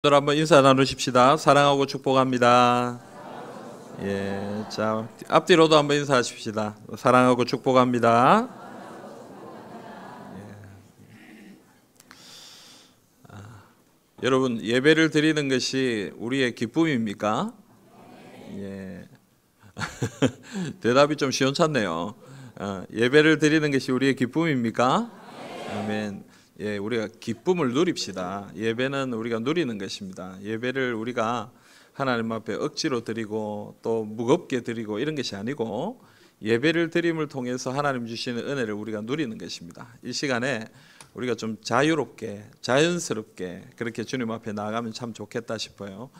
들 한번 인사 나누십시다. 사랑하고 축복합니다. 예, 자 앞뒤로도 한번 인사하십시다. 사랑하고 축복합니다. 여러분, 예배를 드리는 것이 우리의 기쁨입니까? 예. 대답이 좀 시원찮네요. 예배를 드리는 것이 우리의 기쁨입니까? 아멘. 예, 우리가 기쁨을 누립시다. 예배는 우리가 누리는 것입니다. 예배를 우리가 하나님 앞에 억지로 드리고 또 무겁게 드리고 이런 것이 아니고, 예배를 드림을 통해서 하나님 주시는 은혜를 우리가 누리는 것입니다. 이 시간에 우리가 좀 자유롭게 자연스럽게 그렇게 주님 앞에 나가면 참 좋겠다 싶어요.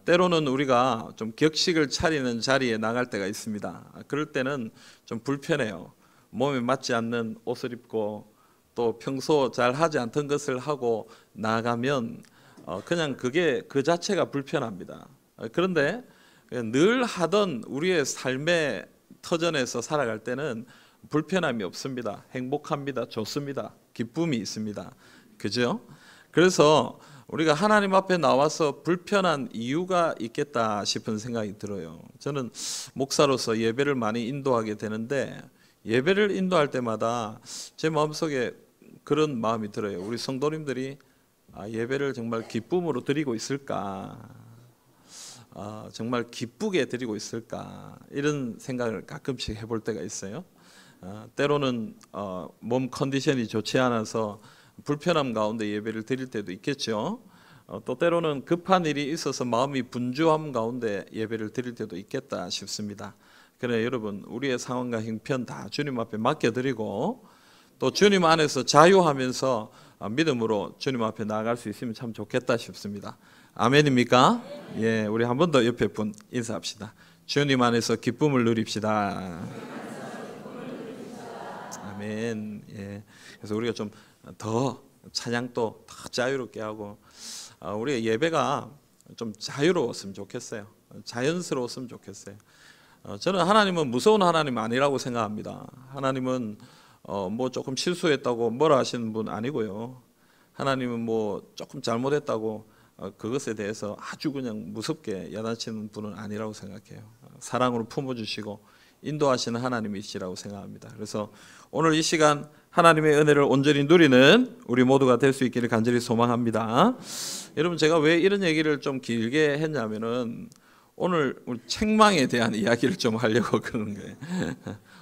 때로는 우리가 좀 격식을 차리는 자리에 나갈 때가 있습니다. 그럴 때는 좀 불편해요. 몸에 맞지 않는 옷을 입고 또 평소 잘 하지 않던 것을 하고 나가면 그냥 그게 그 자체가 불편합니다. 그런데 늘 하던 우리의 삶의 터전에서 살아갈 때는 불편함이 없습니다. 행복합니다. 좋습니다. 기쁨이 있습니다. 그죠? 그래서 우리가 하나님 앞에 나와서 불편한 이유가 있겠다 싶은 생각이 들어요. 저는 목사로서 예배를 많이 인도하게 되는데, 예배를 인도할 때마다 제 마음속에 그런 마음이 들어요. 우리 성도님들이 예배를 정말 기쁨으로 드리고 있을까? 정말 기쁘게 드리고 있을까? 이런 생각을 가끔씩 해볼 때가 있어요. 때로는 몸 컨디션이 좋지 않아서 불편함 가운데 예배를 드릴 때도 있겠죠. 또 때로는 급한 일이 있어서 마음이 분주함 가운데 예배를 드릴 때도 있겠다 싶습니다. 그러나 여러분, 우리의 상황과 형편 다 주님 앞에 맡겨드리고 또 주님 안에서 자유하면서 믿음으로 주님 앞에 나아갈 수 있으면 참 좋겠다 싶습니다. 아멘입니까? 예, 우리 한 번 더 옆에 분 인사합시다. 주님 안에서 기쁨을 누립시다. 아멘. 예. 그래서 우리가 좀 더 찬양도 더 자유롭게 하고, 우리의 예배가 좀 자유로웠으면 좋겠어요. 자연스러웠으면 좋겠어요. 저는 하나님은 무서운 하나님 아니라고 생각합니다. 하나님은 뭐 조금 실수했다고 뭐라 하시는 분 아니고요. 하나님은 뭐 조금 잘못했다고 그것에 대해서 아주 그냥 무섭게 야단치는 분은 아니라고 생각해요. 사랑으로 품어주시고 인도하시는 하나님이시라고 생각합니다. 그래서 오늘 이 시간 하나님의 은혜를 온전히 누리는 우리 모두가 될 수 있기를 간절히 소망합니다. 여러분, 제가 왜 이런 얘기를 좀 길게 했냐면은 오늘 책망에 대한 이야기를 좀 하려고 그러는 거예요.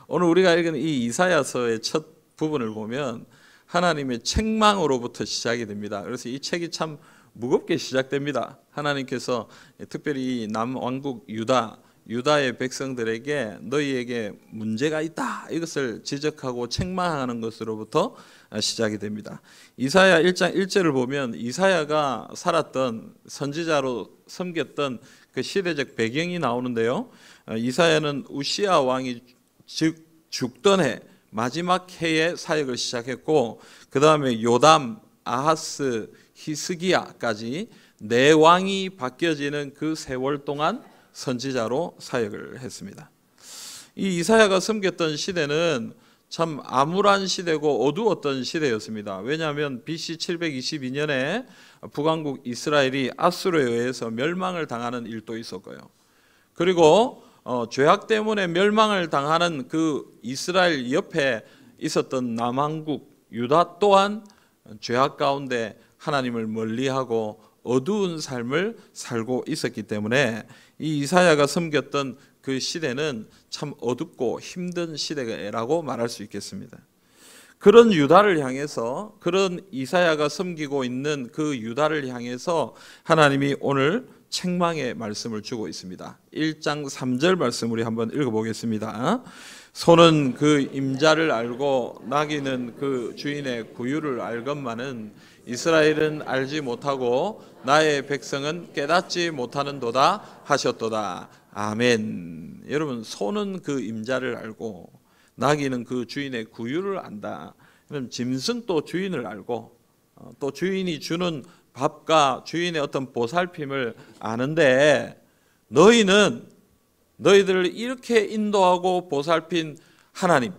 오늘 우리가 읽은 이 이사야서의 첫 부분을 보면 하나님의 책망으로부터 시작이 됩니다. 그래서 이 책이 참 무겁게 시작됩니다. 하나님께서 특별히 남왕국 유다의 백성들에게 너희에게 문제가 있다, 이것을 지적하고 책망하는 것으로부터 시작이 됩니다. 이사야 1장 1절을 보면 이사야가 살았던 선지자로 섬겼던 그 시대적 배경이 나오는데요. 이사야는 우시야 왕이 죽던 해 마지막 해에 사역을 시작했고, 그 다음에 요담, 아하스, 히스기야까지 네 왕이 바뀌어지는 그 세월 동안 선지자로 사역을 했습니다. 이 이사야가 섬겼던 시대는 참 암울한 시대고 어두웠던 시대였습니다. 왜냐하면 BC 722년에 북왕국 이스라엘이 아수르에 의해서 멸망을 당하는 일도 있었고요. 그리고 죄악 때문에 멸망을 당하는 그 이스라엘 옆에 있었던 남왕국 유다 또한 죄악 가운데 하나님을 멀리하고 어두운 삶을 살고 있었기 때문에 이 이사야가 섬겼던 그 시대는 참 어둡고 힘든 시대라고 말할 수 있겠습니다. 그런 유다를 향해서, 그런 이사야가 섬기고 있는 그 유다를 향해서 하나님이 오늘 책망의 말씀을 주고 있습니다. 1장 3절 말씀 우리 한번 읽어보겠습니다. 소는 그 임자를 알고 나귀는 그 주인의 구유를 알건만은 이스라엘은 알지 못하고 나의 백성은 깨닫지 못하는도다 하셨도다. 아멘. 여러분, 소는 그 임자를 알고 나귀는 그 주인의 구유를 안다. 그럼 짐승도 주인을 알고 또 주인이 주는 밥과 주인의 어떤 보살핌을 아는데, 너희들을 이렇게 인도하고 보살핀 하나님,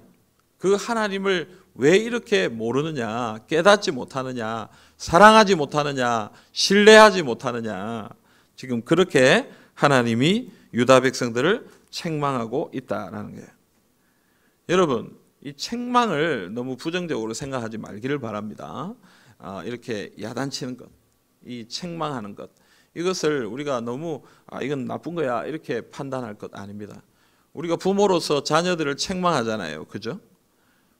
그 하나님을 왜 이렇게 모르느냐, 깨닫지 못하느냐, 사랑하지 못하느냐, 신뢰하지 못하느냐. 지금 그렇게 하나님이 유다 백성들을 책망하고 있다라는 거예요. 여러분, 이 책망을 너무 부정적으로 생각하지 말기를 바랍니다. 이렇게 야단치는 것, 이 책망하는 것, 이것을 우리가 너무 이건 나쁜 거야 이렇게 판단할 것 아닙니다. 우리가 부모로서 자녀들을 책망하잖아요. 그죠?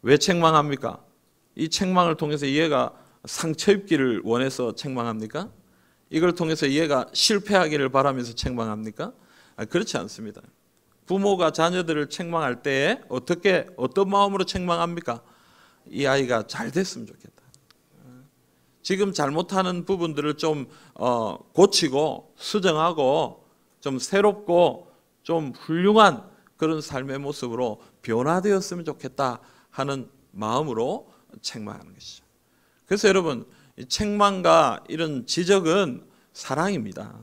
왜 책망합니까? 이 책망을 통해서 얘가 상처 입기를 원해서 책망합니까? 이걸 통해서 얘가 실패하기를 바라면서 책망합니까? 그렇지 않습니다. 부모가 자녀들을 책망할 때 어떤 마음으로 책망합니까? 이 아이가 잘 됐으면 좋겠다. 지금 잘못하는 부분들을 좀 고치고 수정하고 좀 새롭고 좀 훌륭한 그런 삶의 모습으로 변화되었으면 좋겠다 하는 마음으로 책망하는 것이죠. 그래서 여러분, 책망과 이런 지적은 사랑입니다.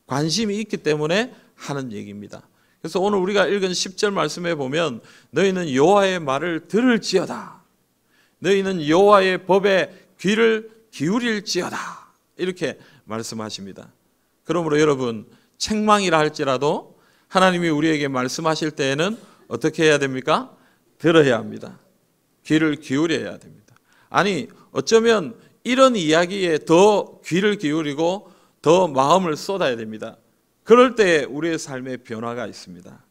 관심이 있기 때문에 하는 얘기입니다. 그래서 오늘 우리가 읽은 10절 말씀에 보면 너희는 여호와의 말을 들을지어다. 너희는 여호와의 법에 귀를 기울일지어다. 이렇게 말씀하십니다. 그러므로 여러분, 책망이라 할지라도 하나님이 우리에게 말씀하실 때에는 어떻게 해야 됩니까? 들어야 합니다. 귀를 기울여야 됩니다. 아니, 어쩌면 이런 이야기에 더 귀를 기울이고 더 마음을 쏟아야 됩니다. 그럴 때 우리의 삶에 변화가 있습니다.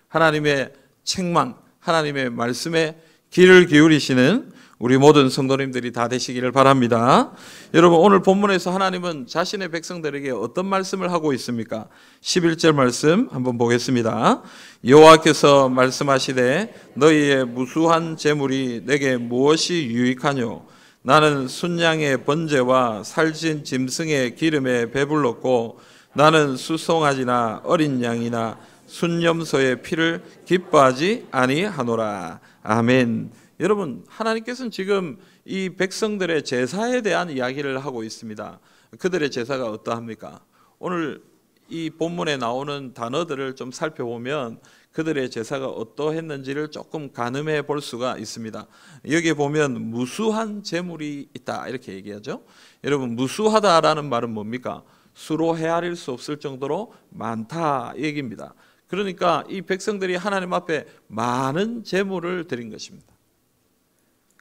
하나님의 책망, 하나님의 말씀에 귀를 기울이시는 우리 모든 성도님들이 다 되시기를 바랍니다. 여러분, 오늘 본문에서 하나님은 자신의 백성들에게 어떤 말씀을 하고 있습니까? 11절 말씀 한번 보겠습니다. 여호와께서 말씀하시되 너희의 무수한 재물이 내게 무엇이 유익하뇨? 나는 순양의 번제와 살찐 짐승의 기름에 배불렀고 나는 수송아지나 어린 양이나 순염소의 피를 기뻐하지 아니하노라. 아멘. 여러분, 하나님께서는 지금 이 백성들의 제사에 대한 이야기를 하고 있습니다. 그들의 제사가 어떠합니까? 오늘 이 본문에 나오는 단어들을 좀 살펴보면 그들의 제사가 어떠했는지를 조금 가늠해 볼 수가 있습니다. 여기에 보면 무수한 재물이 있다 이렇게 얘기하죠. 여러분, 무수하다라는 말은 뭡니까? 수로 헤아릴 수 없을 정도로 많다 얘기입니다. 그러니까 이 백성들이 하나님 앞에 많은 재물을 드린 것입니다.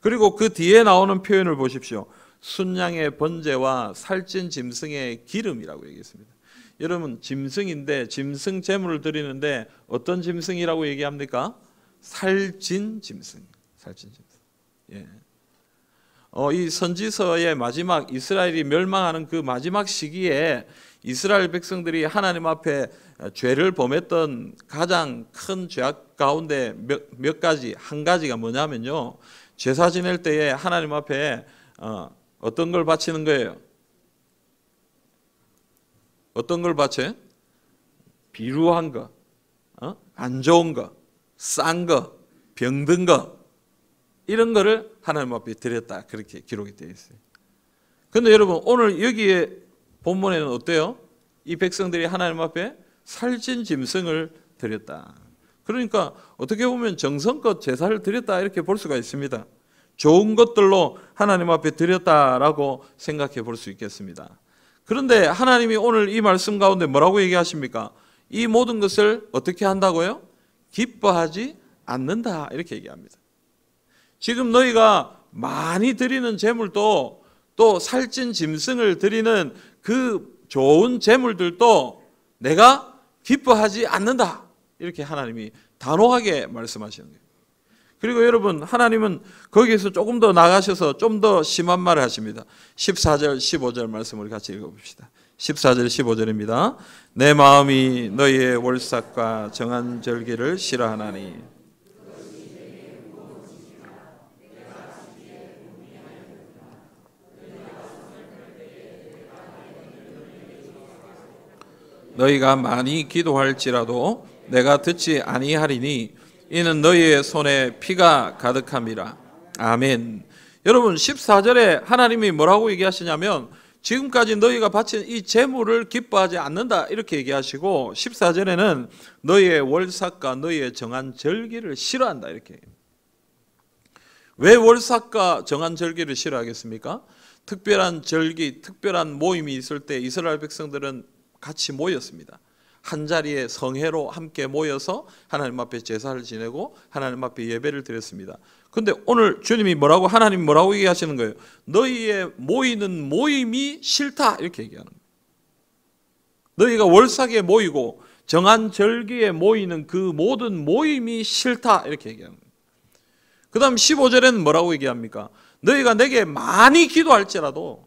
그리고 그 뒤에 나오는 표현을 보십시오. 순양의 번제와 살찐 짐승의 기름이라고 얘기했습니다. 여러분, 짐승인데 짐승 제물을 드리는데 어떤 짐승이라고 얘기합니까? 살찐 짐승. 살찐 짐승. 예. 이 선지서의 마지막 이스라엘이 멸망하는 그 마지막 시기에 이스라엘 백성들이 하나님 앞에 죄를 범했던 가장 큰 죄악 가운데 몇 가지, 한 가지가 뭐냐면요. 제사 지낼 때에 하나님 앞에 어떤 걸 바치는 거예요? 어떤 걸 바쳐요? 비루한 거, 안 좋은 거, 싼 거, 병든 거, 이런 거를 하나님 앞에 드렸다. 그렇게 기록이 되어 있어요. 그런데 여러분, 오늘 여기에 본문에는 어때요? 이 백성들이 하나님 앞에 살찐 짐승을 드렸다. 그러니까 어떻게 보면 정성껏 제사를 드렸다 이렇게 볼 수가 있습니다. 좋은 것들로 하나님 앞에 드렸다라고 생각해 볼 수 있겠습니다. 그런데 하나님이 오늘 이 말씀 가운데 뭐라고 얘기하십니까? 이 모든 것을 어떻게 한다고요? 기뻐하지 않는다 이렇게 얘기합니다. 지금 너희가 많이 드리는 제물도 또 살찐 짐승을 드리는 그 좋은 제물들도 내가 기뻐하지 않는다 이렇게 하나님이 단호하게 말씀하시는 거예요. 그리고 여러분, 하나님은 거기에서 조금 더 나가셔서 좀 더 심한 말을 하십니다. 14절 15절 말씀을 같이 읽어봅시다. 14절 15절입니다. 내 마음이 너희의 월삭과 정한 절기를 싫어하나니 너희가 많이 기도할지라도 내가 듣지 아니하리니 이는 너희의 손에 피가 가득함이라. 아멘. 여러분, 14절에 하나님이 뭐라고 얘기하시냐면 지금까지 너희가 바친 이 제물을 기뻐하지 않는다 이렇게 얘기하시고 14절에는 너희의 월삭과 너희의 정한 절기를 싫어한다 이렇게. 왜 월삭과 정한 절기를 싫어하겠습니까? 특별한 절기, 특별한 모임이 있을 때 이스라엘 백성들은 같이 모였습니다. 한 자리에 성회로 함께 모여서 하나님 앞에 제사를 지내고 하나님 앞에 예배를 드렸습니다. 근데 오늘 주님이 뭐라고, 하나님 뭐라고 얘기하시는 거예요? 너희의 모이는 모임이 싫다, 이렇게 얘기하는 거예요. 너희가 월삭에 모이고 정한 절기에 모이는 그 모든 모임이 싫다, 이렇게 얘기하는 거예요. 그 다음 15절에는 뭐라고 얘기합니까? 너희가 내게 많이 기도할지라도,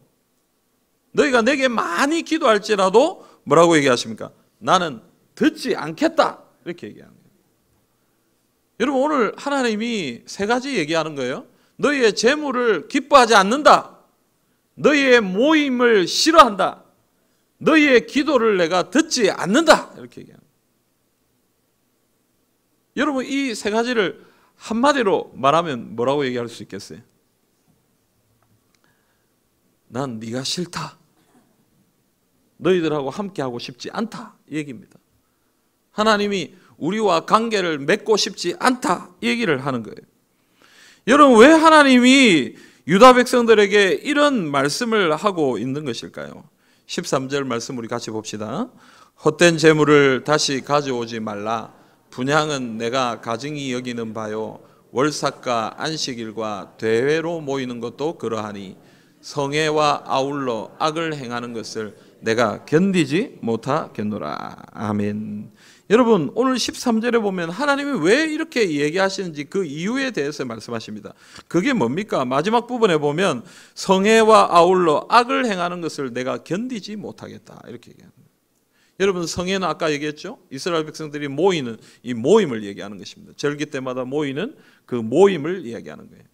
너희가 내게 많이 기도할지라도 뭐라고 얘기하십니까? 나는 듣지 않겠다, 이렇게 얘기하는 거예요. 여러분, 오늘 하나님이 세 가지 얘기하는 거예요. 너희의 재물을 기뻐하지 않는다, 너희의 모임을 싫어한다, 너희의 기도를 내가 듣지 않는다, 이렇게 얘기합니다. 여러분, 이 세 가지를 한마디로 말하면 뭐라고 얘기할 수 있겠어요? 난 네가 싫다, 너희들하고 함께하고 싶지 않다, 이 얘기입니다. 하나님이 우리와 관계를 맺고 싶지 않다, 이 얘기를 하는 거예요. 여러분, 왜 하나님이 유다 백성들에게 이런 말씀을 하고 있는 것일까요? 13절 말씀 우리 같이 봅시다. 헛된 재물을 다시 가져오지 말라. 분향은 내가 가증히 여기는 바요, 월삭과 안식일과 대회로 모이는 것도 그러하니 성회와 아울러 악을 행하는 것을 내가 견디지 못하겠노라. 아멘. 여러분, 오늘 13절에 보면 하나님이 왜 이렇게 얘기하시는지 그 이유에 대해서 말씀하십니다. 그게 뭡니까? 마지막 부분에 보면 성회와 아울러 악을 행하는 것을 내가 견디지 못하겠다, 이렇게 얘기합니다. 여러분, 성회는 아까 얘기했죠? 이스라엘 백성들이 모이는 이 모임을 얘기하는 것입니다. 절기 때마다 모이는 그 모임을 이야기하는 거예요.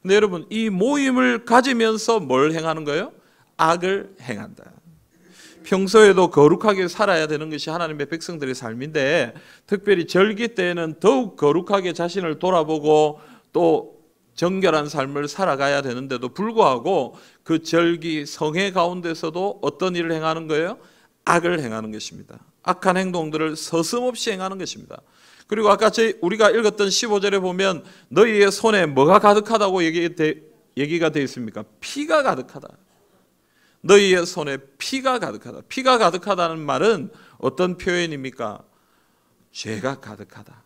근데 여러분, 이 모임을 가지면서 뭘 행하는 거예요? 악을 행한다. 평소에도 거룩하게 살아야 되는 것이 하나님의 백성들의 삶인데, 특별히 절기 때에는 더욱 거룩하게 자신을 돌아보고 또 정결한 삶을 살아가야 되는데도 불구하고 그 절기 성회 가운데서도 어떤 일을 행하는 거예요? 악을 행하는 것입니다. 악한 행동들을 서슴없이 행하는 것입니다. 그리고 아까 우리가 읽었던 15절에 보면 너희의 손에 뭐가 가득하다고 얘기가 되어 있습니까? 피가 가득하다. 너희의 손에 피가 가득하다. 피가 가득하다는 말은 어떤 표현입니까? 죄가 가득하다.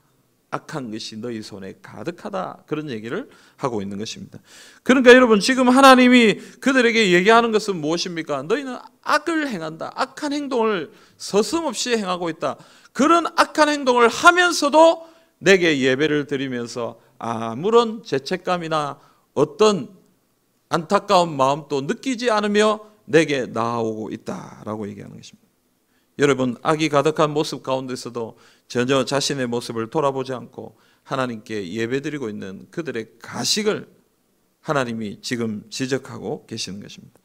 악한 것이 너희 손에 가득하다. 그런 얘기를 하고 있는 것입니다. 그러니까 여러분, 지금 하나님이 그들에게 얘기하는 것은 무엇입니까? 너희는 악을 행한다. 악한 행동을 서슴없이 행하고 있다. 그런 악한 행동을 하면서도 내게 예배를 드리면서 아무런 죄책감이나 어떤 안타까운 마음도 느끼지 않으며 내게 나아오고 있다라고 얘기하는 것입니다. 여러분, 악이 가득한 모습 가운데서도 전혀 자신의 모습을 돌아보지 않고 하나님께 예배드리고 있는 그들의 가식을 하나님이 지금 지적하고 계시는 것입니다.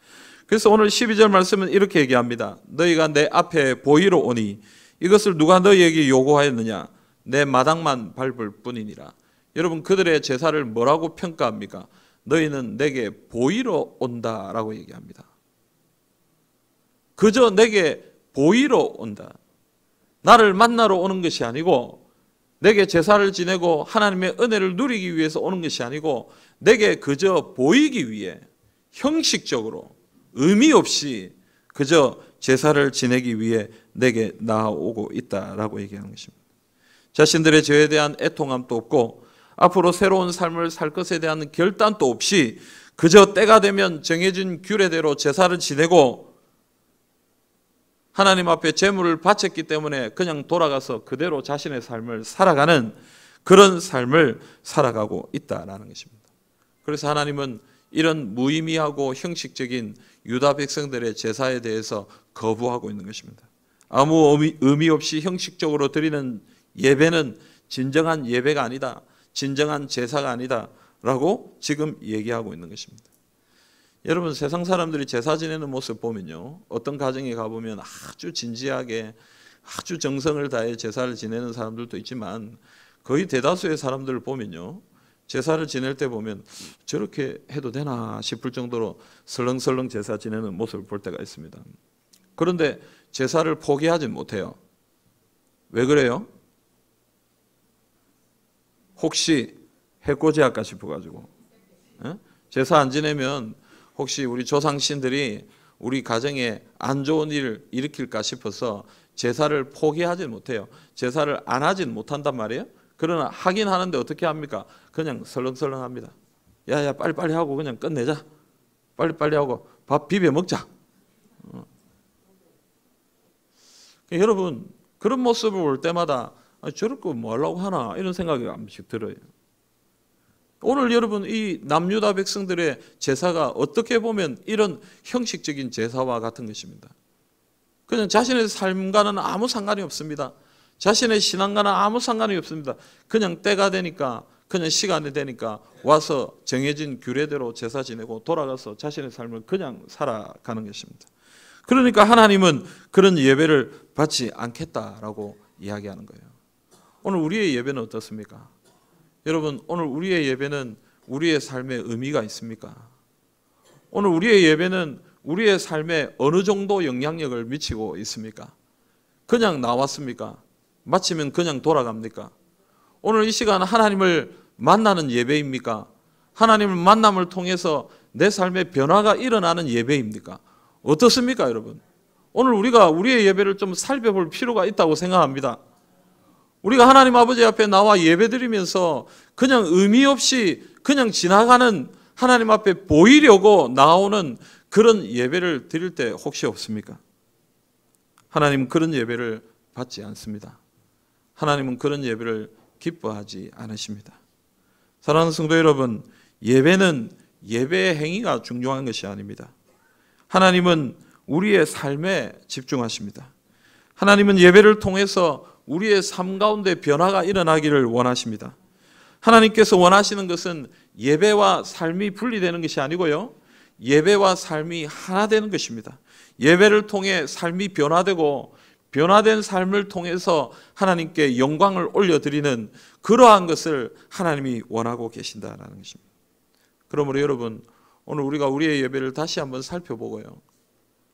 그래서 오늘 12절 말씀은 이렇게 얘기합니다. 너희가 내 앞에 보이러 오니 이것을 누가 너희에게 요구하였느냐? 내 마당만 밟을 뿐이니라. 여러분, 그들의 제사를 뭐라고 평가합니까? 너희는 내게 보이러 온다라고 얘기합니다. 그저 내게 보이러 온다. 나를 만나러 오는 것이 아니고, 내게 제사를 지내고 하나님의 은혜를 누리기 위해서 오는 것이 아니고, 내게 그저 보이기 위해 형식적으로 의미 없이 그저 제사를 지내기 위해 내게 나아오고 있다라고 얘기하는 것입니다. 자신들의 죄에 대한 애통함도 없고 앞으로 새로운 삶을 살 것에 대한 결단도 없이 그저 때가 되면 정해진 규례대로 제사를 지내고 하나님 앞에 제물을 바쳤기 때문에 그냥 돌아가서 그대로 자신의 삶을 살아가는 그런 삶을 살아가고 있다라는 것입니다. 그래서 하나님은 이런 무의미하고 형식적인 유다 백성들의 제사에 대해서 거부하고 있는 것입니다. 아무 의미 없이 형식적으로 드리는 예배는 진정한 예배가 아니다. 진정한 제사가 아니다. 라고 지금 얘기하고 있는 것입니다. 여러분, 세상 사람들이 제사 지내는 모습 보면요, 어떤 가정에 가보면 아주 진지하게 아주 정성을 다해 제사를 지내는 사람들도 있지만 거의 대다수의 사람들을 보면요, 제사를 지낼 때 보면 저렇게 해도 되나 싶을 정도로 설렁설렁 제사 지내는 모습을 볼 때가 있습니다. 그런데 제사를 포기하지 못해요. 왜 그래요? 혹시 해코지 할까 싶어가지고. 제사 안 지내면 혹시 우리 조상신들이 우리 가정에 안 좋은 일을 일으킬까 싶어서 제사를 포기하지 못해요. 제사를 안 하진 못한단 말이에요. 그러나 하긴 하는데 어떻게 합니까? 그냥 설렁설렁 합니다. 야야 빨리빨리 하고 그냥 끝내자. 빨리빨리 하고 밥 비벼 먹자. 여러분 그런 모습을 볼 때마다 저럴 거 뭐 하려고 하나 이런 생각이 한 번씩 들어요. 오늘 여러분 이 남유다 백성들의 제사가 어떻게 보면 이런 형식적인 제사와 같은 것입니다. 그냥 자신의 삶과는 아무 상관이 없습니다. 자신의 신앙과는 아무 상관이 없습니다. 그냥 때가 되니까 그냥 시간이 되니까 와서 정해진 규례대로 제사 지내고 돌아가서 자신의 삶을 그냥 살아가는 것입니다. 그러니까 하나님은 그런 예배를 받지 않겠다라고 이야기하는 거예요. 오늘 우리의 예배는 어떻습니까? 여러분 오늘 우리의 예배는 우리의 삶에 의미가 있습니까? 오늘 우리의 예배는 우리의 삶에 어느 정도 영향력을 미치고 있습니까? 그냥 나왔습니까? 마치면 그냥 돌아갑니까? 오늘 이 시간 하나님을 만나는 예배입니까? 하나님을 만남을 통해서 내 삶에 변화가 일어나는 예배입니까? 어떻습니까 여러분? 오늘 우리가 우리의 예배를 좀 살펴볼 필요가 있다고 생각합니다. 우리가 하나님 아버지 앞에 나와 예배드리면서 그냥 의미 없이 그냥 지나가는 하나님 앞에 보이려고 나오는 그런 예배를 드릴 때 혹시 없습니까? 하나님은 그런 예배를 받지 않습니다. 하나님은 그런 예배를 기뻐하지 않으십니다. 사랑하는 성도 여러분, 예배는 예배의 행위가 중요한 것이 아닙니다. 하나님은 우리의 삶에 집중하십니다. 하나님은 예배를 통해서 우리의 삶 가운데 변화가 일어나기를 원하십니다. 하나님께서 원하시는 것은 예배와 삶이 분리되는 것이 아니고요, 예배와 삶이 하나 되는 것입니다. 예배를 통해 삶이 변화되고 변화된 삶을 통해서 하나님께 영광을 올려드리는 그러한 것을 하나님이 원하고 계신다는 것입니다. 그러므로 여러분 오늘 우리가 우리의 예배를 다시 한번 살펴보고요,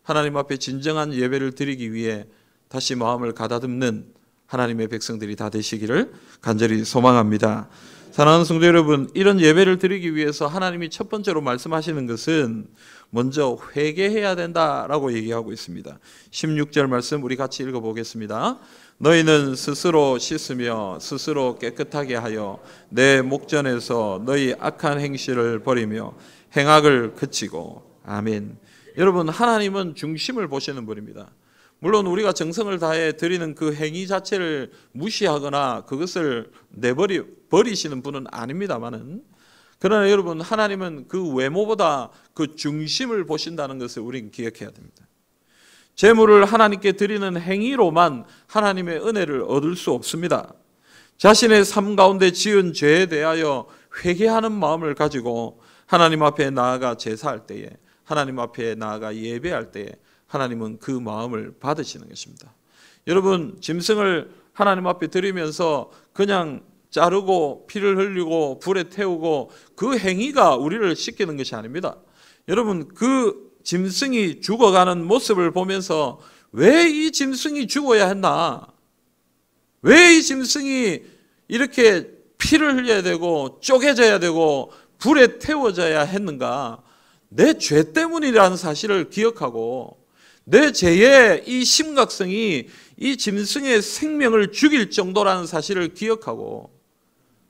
하나님 앞에 진정한 예배를 드리기 위해 다시 마음을 가다듬는 하나님의 백성들이 다 되시기를 간절히 소망합니다. 사랑하는 성도 여러분, 이런 예배를 드리기 위해서 하나님이 첫 번째로 말씀하시는 것은 먼저 회개해야 된다라고 얘기하고 있습니다. 16절 말씀 우리 같이 읽어보겠습니다. 너희는 스스로 씻으며 스스로 깨끗하게 하여 내 목전에서 너희 악한 행실을 버리며 행악을 그치고. 아멘. 여러분 하나님은 중심을 보시는 분입니다. 물론 우리가 정성을 다해 드리는 그 행위 자체를 무시하거나 그것을 버리시는 분은 아닙니다만은, 그러나 여러분 하나님은 그 외모보다 그 중심을 보신다는 것을 우리는 기억해야 됩니다. 제물을 하나님께 드리는 행위로만 하나님의 은혜를 얻을 수 없습니다. 자신의 삶 가운데 지은 죄에 대하여 회개하는 마음을 가지고 하나님 앞에 나아가 제사할 때에, 하나님 앞에 나아가 예배할 때에 하나님은 그 마음을 받으시는 것입니다. 여러분 짐승을 하나님 앞에 드리면서 그냥 자르고 피를 흘리고 불에 태우고 그 행위가 우리를 씻기는 것이 아닙니다. 여러분 그 짐승이 죽어가는 모습을 보면서 왜 이 짐승이 죽어야 했나? 왜 이 짐승이 이렇게 피를 흘려야 되고 쪼개져야 되고 불에 태워져야 했는가? 내 죄 때문이라는 사실을 기억하고 내 죄의 이 심각성이 이 짐승의 생명을 죽일 정도라는 사실을 기억하고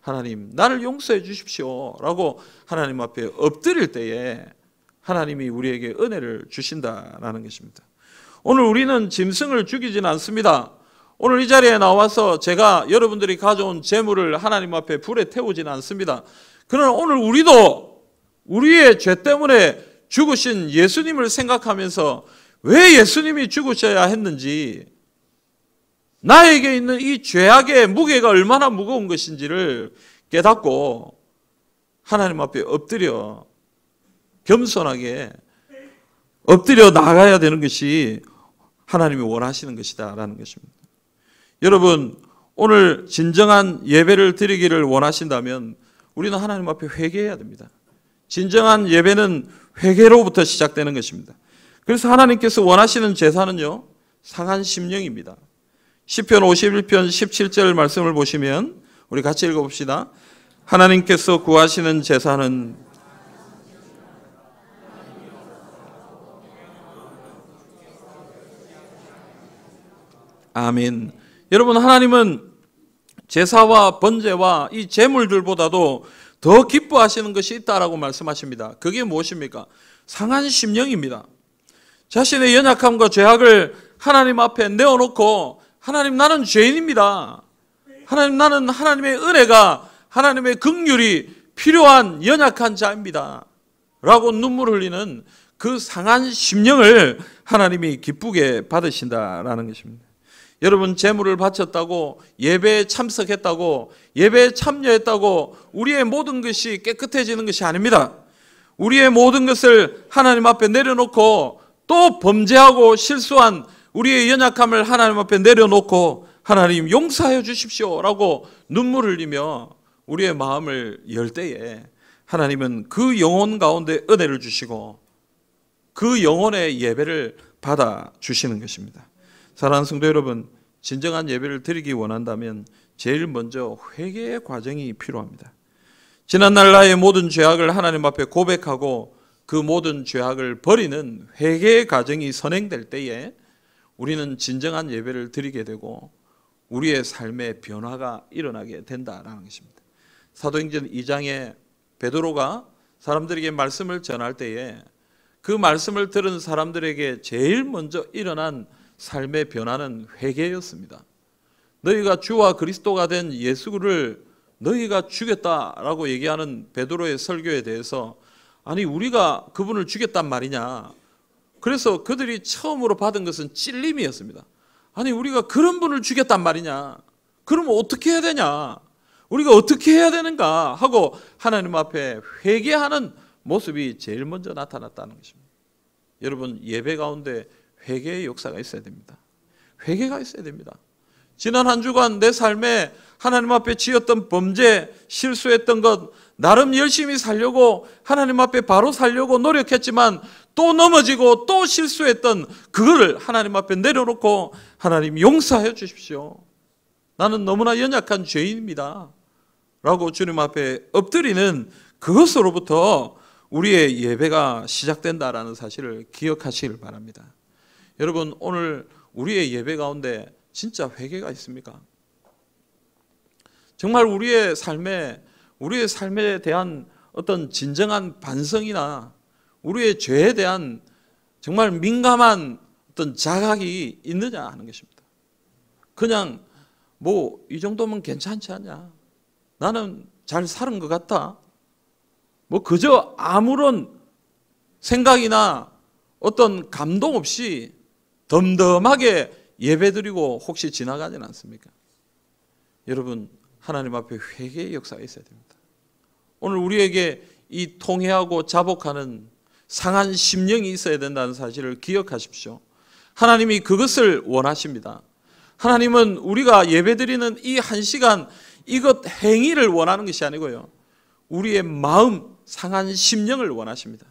하나님 나를 용서해 주십시오 라고 하나님 앞에 엎드릴 때에 하나님이 우리에게 은혜를 주신다라는 것입니다. 오늘 우리는 짐승을 죽이지는 않습니다. 오늘 이 자리에 나와서 제가 여러분들이 가져온 재물을 하나님 앞에 불에 태우지는 않습니다. 그러나 오늘 우리도 우리의 죄 때문에 죽으신 예수님을 생각하면서 왜 예수님이 죽으셔야 했는지, 나에게 있는 이 죄악의 무게가 얼마나 무거운 것인지를 깨닫고 하나님 앞에 엎드려 겸손하게 엎드려 나가야 되는 것이 하나님이 원하시는 것이다라는 것입니다. 여러분 오늘 진정한 예배를 드리기를 원하신다면 우리는 하나님 앞에 회개해야 됩니다. 진정한 예배는 회개로부터 시작되는 것입니다. 그래서 하나님께서 원하시는 제사는요, 상한 심령입니다. 시편 51편 17절 말씀을 보시면 우리 같이 읽어봅시다. 하나님께서 구하시는 제사는 아멘. 여러분, 하나님은 제사와 번제와 이 제물들보다도 더 기뻐하시는 것이 있다라고 말씀하십니다. 그게 무엇입니까? 상한 심령입니다. 자신의 연약함과 죄악을 하나님 앞에 내어놓고, 하나님, 나는 죄인입니다. 하나님, 나는 하나님의 은혜가, 하나님의 긍휼이 필요한 연약한 자입니다 라고 눈물 흘리는 그 상한 심령을 하나님이 기쁘게 받으신다라는 것입니다. 여러분, 제물을 바쳤다고, 예배에 참석했다고, 예배에 참여했다고 우리의 모든 것이 깨끗해지는 것이 아닙니다. 우리의 모든 것을 하나님 앞에 내려놓고 또 범죄하고 실수한 우리의 연약함을 하나님 앞에 내려놓고, 하나님 용서하여 주십시오 라고 눈물 흘리며 우리의 마음을 열 때에 하나님은 그 영혼 가운데 은혜를 주시고 그 영혼의 예배를 받아 주시는 것입니다. 사랑하는 성도 여러분, 진정한 예배를 드리기 원한다면 제일 먼저 회개의 과정이 필요합니다. 지난날 나의 모든 죄악을 하나님 앞에 고백하고 그 모든 죄악을 버리는 회개의 과정이 선행될 때에 우리는 진정한 예배를 드리게 되고 우리의 삶의 변화가 일어나게 된다는 것입니다. 사도행전 2장에 베드로가 사람들에게 말씀을 전할 때에 그 말씀을 들은 사람들에게 제일 먼저 일어난 삶의 변화는 회개였습니다. 너희가 주와 그리스도가 된 예수를 너희가 죽였다라고 얘기하는 베드로의 설교에 대해서, 아니 우리가 그분을 죽였단 말이냐. 그래서 그들이 처음으로 받은 것은 찔림이었습니다. 아니 우리가 그런 분을 죽였단 말이냐. 그러면 어떻게 해야 되냐. 우리가 어떻게 해야 되는가 하고 하나님 앞에 회개하는 모습이 제일 먼저 나타났다는 것입니다. 여러분, 예배 가운데 회개의 역사가 있어야 됩니다. 회개가 있어야 됩니다. 지난 한 주간 내 삶에 하나님 앞에 지었던 범죄, 실수했던 것, 나름 열심히 살려고 하나님 앞에 바로 살려고 노력했지만 또 넘어지고 또 실수했던 그거를 하나님 앞에 내려놓고, 하나님 용서하여 주십시오. 나는 너무나 연약한 죄인입니다 라고 주님 앞에 엎드리는 그것으로부터 우리의 예배가 시작된다라는 사실을 기억하시길 바랍니다. 여러분, 오늘 우리의 예배 가운데 진짜 회개가 있습니까? 정말 우리의 삶에 대한 어떤 진정한 반성이나 우리의 죄에 대한 정말 민감한 어떤 자각이 있느냐 하는 것입니다. 그냥 뭐 이 정도면 괜찮지 않냐, 나는 잘 사는 것 같아, 뭐 그저 아무런 생각이나 어떤 감동 없이 덤덤하게 예배드리고 혹시 지나가진 않습니까? 여러분, 하나님 앞에 회개의 역사가 있어야 됩니다. 오늘 우리에게 이 통회하고 자복하는 상한 심령이 있어야 된다는 사실을 기억하십시오. 하나님이 그것을 원하십니다. 하나님은 우리가 예배드리는 이 한 시간 이것 행위를 원하는 것이 아니고요, 우리의 마음, 상한 심령을 원하십니다.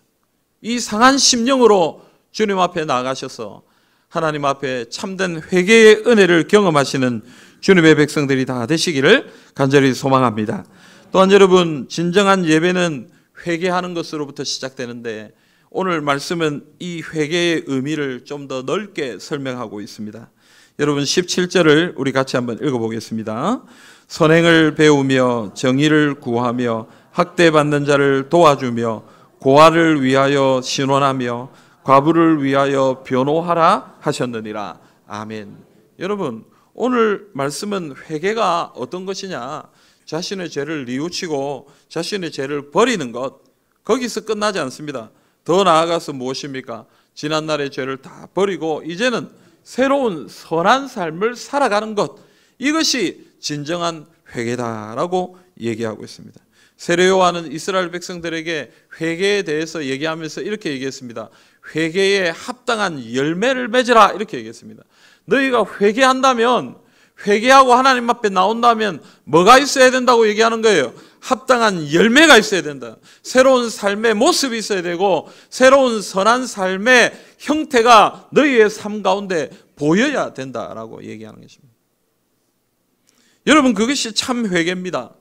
이 상한 심령으로 주님 앞에 나가셔서 하나님 앞에 참된 회개의 은혜를 경험하시는 주님의 백성들이 다 되시기를 간절히 소망합니다. 또한 여러분, 진정한 예배는 회개하는 것으로부터 시작되는데 오늘 말씀은 이 회개의 의미를 좀 더 넓게 설명하고 있습니다. 여러분, 17절을 우리 같이 한번 읽어보겠습니다. 선행을 배우며 정의를 구하며 학대받는 자를 도와주며 고아를 위하여 신원하며 과부를 위하여 변호하라 하셨느니라. 아멘. 여러분, 오늘 말씀은 회개가 어떤 것이냐, 자신의 죄를 뉘우치고 자신의 죄를 버리는 것, 거기서 끝나지 않습니다. 더 나아가서 무엇입니까? 지난날의 죄를 다 버리고 이제는 새로운 선한 삶을 살아가는 것, 이것이 진정한 회개다라고 얘기하고 있습니다. 세례요한은 이스라엘 백성들에게 회개에 대해서 얘기하면서 이렇게 얘기했습니다. 회개에 합당한 열매를 맺으라, 이렇게 얘기했습니다. 너희가 회개한다면, 회개하고 하나님 앞에 나온다면 뭐가 있어야 된다고 얘기하는 거예요? 합당한 열매가 있어야 된다. 새로운 삶의 모습이 있어야 되고 새로운 선한 삶의 형태가 너희의 삶 가운데 보여야 된다라고 얘기하는 것입니다. 여러분, 그것이 참 회개입니다.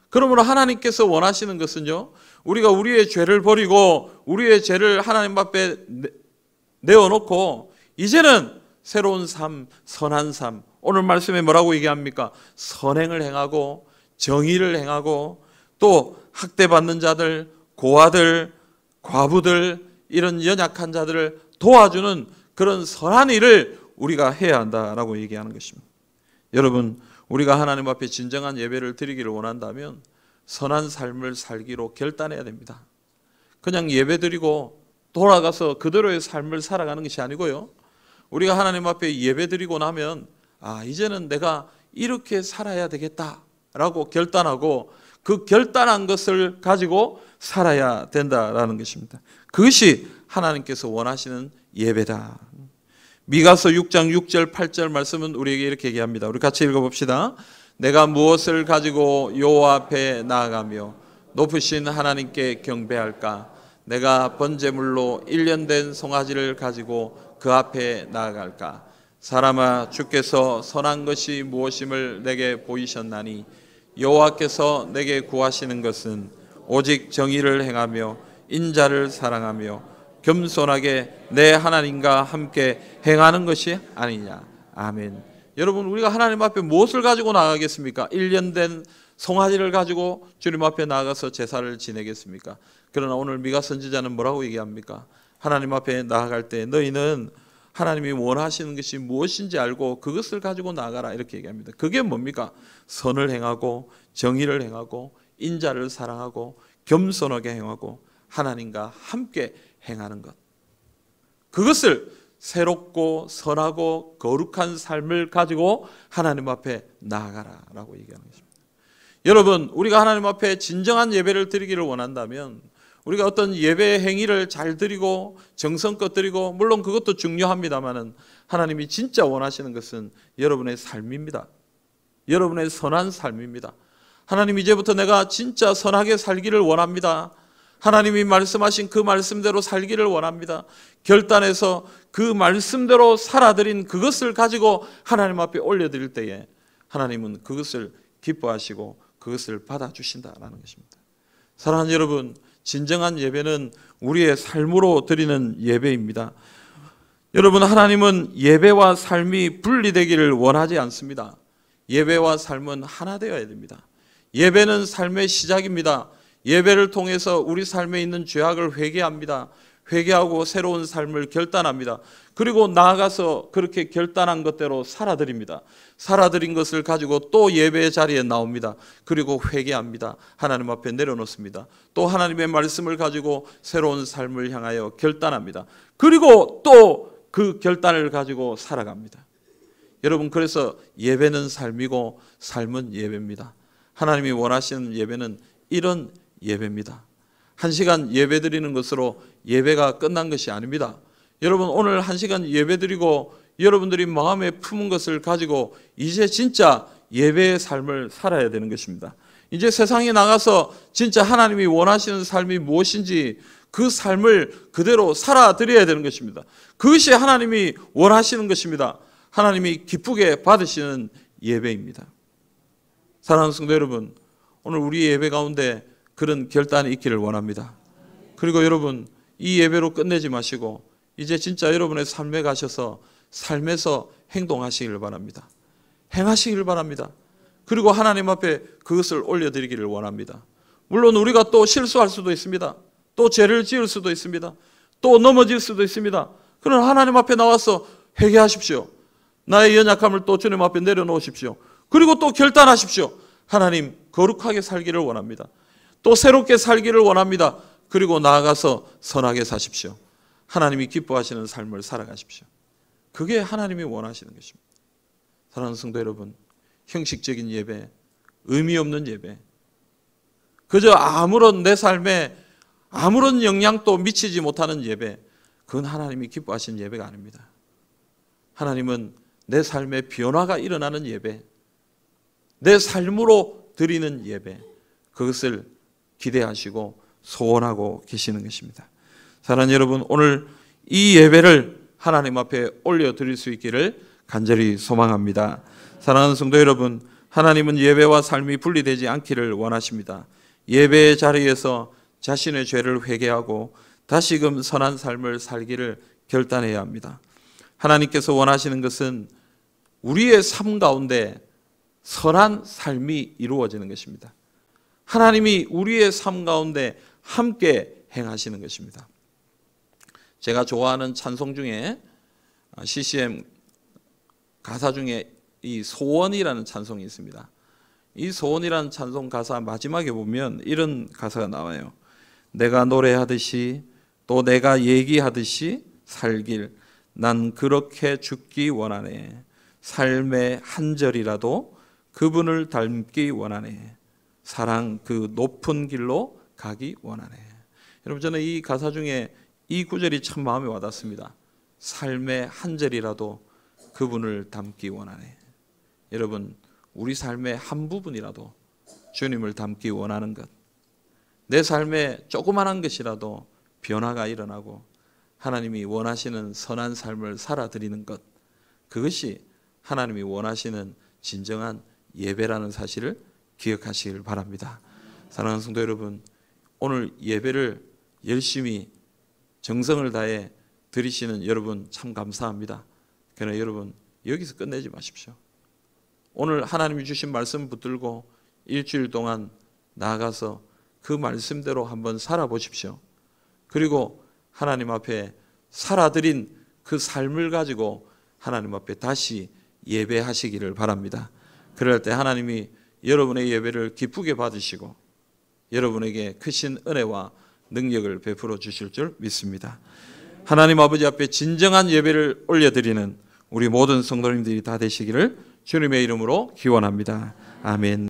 그러므로 하나님께서 원하시는 것은요, 우리가 우리의 죄를 버리고 우리의 죄를 하나님 앞에 내어놓고 이제는 새로운 삶, 선한 삶. 오늘 말씀에 뭐라고 얘기합니까? 선행을 행하고 정의를 행하고 또 학대받는 자들, 고아들, 과부들, 이런 연약한 자들을 도와주는 그런 선한 일을 우리가 해야 한다라고 얘기하는 것입니다. 여러분, 우리가 하나님 앞에 진정한 예배를 드리기를 원한다면 선한 삶을 살기로 결단해야 됩니다. 그냥 예배 드리고 돌아가서 그대로의 삶을 살아가는 것이 아니고요, 우리가 하나님 앞에 예배 드리고 나면 이제는 내가 이렇게 살아야 되겠다라고 결단하고 그 결단한 것을 가지고 살아야 된다라는 것입니다. 그것이 하나님께서 원하시는 예배다. 미가서 6장 6절 8절 말씀은 우리에게 이렇게 얘기합니다. 우리 같이 읽어봅시다. 내가 무엇을 가지고 여호와 앞에 나아가며 높으신 하나님께 경배할까? 내가 번제물로 1년 된 송아지를 가지고 그 앞에 나아갈까? 사람아, 주께서 선한 것이 무엇임을 내게 보이셨나니 여호와께서 내게 구하시는 것은 오직 정의를 행하며 인자를 사랑하며 겸손하게 내 하나님과 함께 행하는 것이 아니냐. 아멘. 여러분, 우리가 하나님 앞에 무엇을 가지고 나가겠습니까? 1년 된 송아지를 가지고 주님 앞에 나가서 제사를 지내겠습니까? 그러나 오늘 미가 선지자는 뭐라고 얘기합니까? 하나님 앞에 나아갈 때 너희는 하나님이 원하시는 것이 무엇인지 알고 그것을 가지고 나가라, 이렇게 얘기합니다. 그게 뭡니까? 선을 행하고 정의를 행하고 인자를 사랑하고 겸손하게 행하고 하나님과 함께 행하는 것. 그것을 새롭고 선하고 거룩한 삶을 가지고 하나님 앞에 나아가라라고 얘기하는 것입니다. 여러분, 우리가 하나님 앞에 진정한 예배를 드리기를 원한다면 우리가 어떤 예배 행위를 잘 드리고 정성껏 드리고, 물론 그것도 중요합니다만은 하나님이 진짜 원하시는 것은 여러분의 삶입니다. 여러분의 선한 삶입니다. 하나님, 이제부터 내가 진짜 선하게 살기를 원합니다. 하나님이 말씀하신 그 말씀대로 살기를 원합니다. 결단해서 그 말씀대로 살아드린 그것을 가지고 하나님 앞에 올려드릴 때에 하나님은 그것을 기뻐하시고 그것을 받아주신다라는 것입니다. 사랑하는 여러분, 진정한 예배는 우리의 삶으로 드리는 예배입니다. 여러분, 하나님은 예배와 삶이 분리되기를 원하지 않습니다. 예배와 삶은 하나 되어야 됩니다. 예배는 삶의 시작입니다. 예배를 통해서 우리 삶에 있는 죄악을 회개합니다. 회개하고 새로운 삶을 결단합니다. 그리고 나아가서 그렇게 결단한 것대로 살아드립니다. 살아드린 것을 가지고 또 예배의 자리에 나옵니다. 그리고 회개합니다. 하나님 앞에 내려놓습니다. 또 하나님의 말씀을 가지고 새로운 삶을 향하여 결단합니다. 그리고 또 그 결단을 가지고 살아갑니다. 여러분, 그래서 예배는 삶이고 삶은 예배입니다. 하나님이 원하시는 예배는 이런 예배입니다. 1시간 예배 드리는 것으로 예배가 끝난 것이 아닙니다. 여러분, 오늘 1시간 예배 드리고 여러분들이 마음에 품은 것을 가지고 이제 진짜 예배의 삶을 살아야 되는 것입니다. 이제 세상에 나가서 진짜 하나님이 원하시는 삶이 무엇인지 그 삶을 그대로 살아드려야 되는 것입니다. 그것이 하나님이 원하시는 것입니다. 하나님이 기쁘게 받으시는 예배입니다. 사랑하는 성도 여러분, 오늘 우리 예배 가운데 그런 결단이 있기를 원합니다. 그리고 여러분, 이 예배로 끝내지 마시고 이제 진짜 여러분의 삶에 가셔서 삶에서 행동하시기를 바랍니다. 행하시기를 바랍니다. 그리고 하나님 앞에 그것을 올려드리기를 원합니다. 물론 우리가 또 실수할 수도 있습니다. 또 죄를 지을 수도 있습니다. 또 넘어질 수도 있습니다. 그러나 하나님 앞에 나와서 회개하십시오. 나의 연약함을 또 주님 앞에 내려놓으십시오. 그리고 또 결단하십시오. 하나님, 거룩하게 살기를 원합니다. 또 새롭게 살기를 원합니다. 그리고 나아가서 선하게 사십시오. 하나님이 기뻐하시는 삶을 살아가십시오. 그게 하나님이 원하시는 것입니다. 사랑하는 성도 여러분, 형식적인 예배, 의미 없는 예배, 그저 아무런 내 삶에 아무런 영향도 미치지 못하는 예배, 그건 하나님이 기뻐하시는 예배가 아닙니다. 하나님은 내 삶에 변화가 일어나는 예배, 내 삶으로 드리는 예배, 그것을 기대하시고 소원하고 계시는 것입니다. 사랑하는 여러분, 오늘 이 예배를 하나님 앞에 올려드릴 수 있기를 간절히 소망합니다. 사랑하는 성도 여러분, 하나님은 예배와 삶이 분리되지 않기를 원하십니다. 예배의 자리에서 자신의 죄를 회개하고 다시금 선한 삶을 살기를 결단해야 합니다. 하나님께서 원하시는 것은 우리의 삶 가운데 선한 삶이 이루어지는 것입니다. 하나님이 우리의 삶 가운데 함께 행하시는 것입니다. 제가 좋아하는 찬송 중에 CCM 가사 중에 이 소원이라는 찬송이 있습니다. 이 소원이라는 찬송 가사 마지막에 보면 이런 가사가 나와요. 내가 노래하듯이 또 내가 얘기하듯이 살길 난 그렇게 죽기 원하네. 삶의 한 절이라도 그분을 닮기 원하네. 사랑 그 높은 길로 가기 원하네. 여러분, 저는 이 가사 중에 이 구절이 참 마음에 와닿습니다. 삶의 한 절이라도 그분을 닮기 원하네. 여러분, 우리 삶의 한 부분이라도 주님을 닮기 원하는 것, 내 삶에 조그만한 것이라도 변화가 일어나고 하나님이 원하시는 선한 삶을 살아드리는 것, 그것이 하나님이 원하시는 진정한 예배라는 사실을 기억하시길 바랍니다. 사랑하는 성도 여러분, 오늘 예배를 열심히 정성을 다해 드리시는 여러분 참 감사합니다. 그러나 여러분, 여기서 끝내지 마십시오. 오늘 하나님이 주신 말씀 붙들고 일주일 동안 나아가서 그 말씀대로 한번 살아보십시오. 그리고 하나님 앞에 살아드린 그 삶을 가지고 하나님 앞에 다시 예배하시기를 바랍니다. 그럴 때 하나님이 여러분의 예배를 기쁘게 받으시고 여러분에게 크신 은혜와 능력을 베풀어 주실 줄 믿습니다. 하나님 아버지 앞에 진정한 예배를 올려드리는 우리 모든 성도님들이 다 되시기를 주님의 이름으로 기원합니다. 아멘.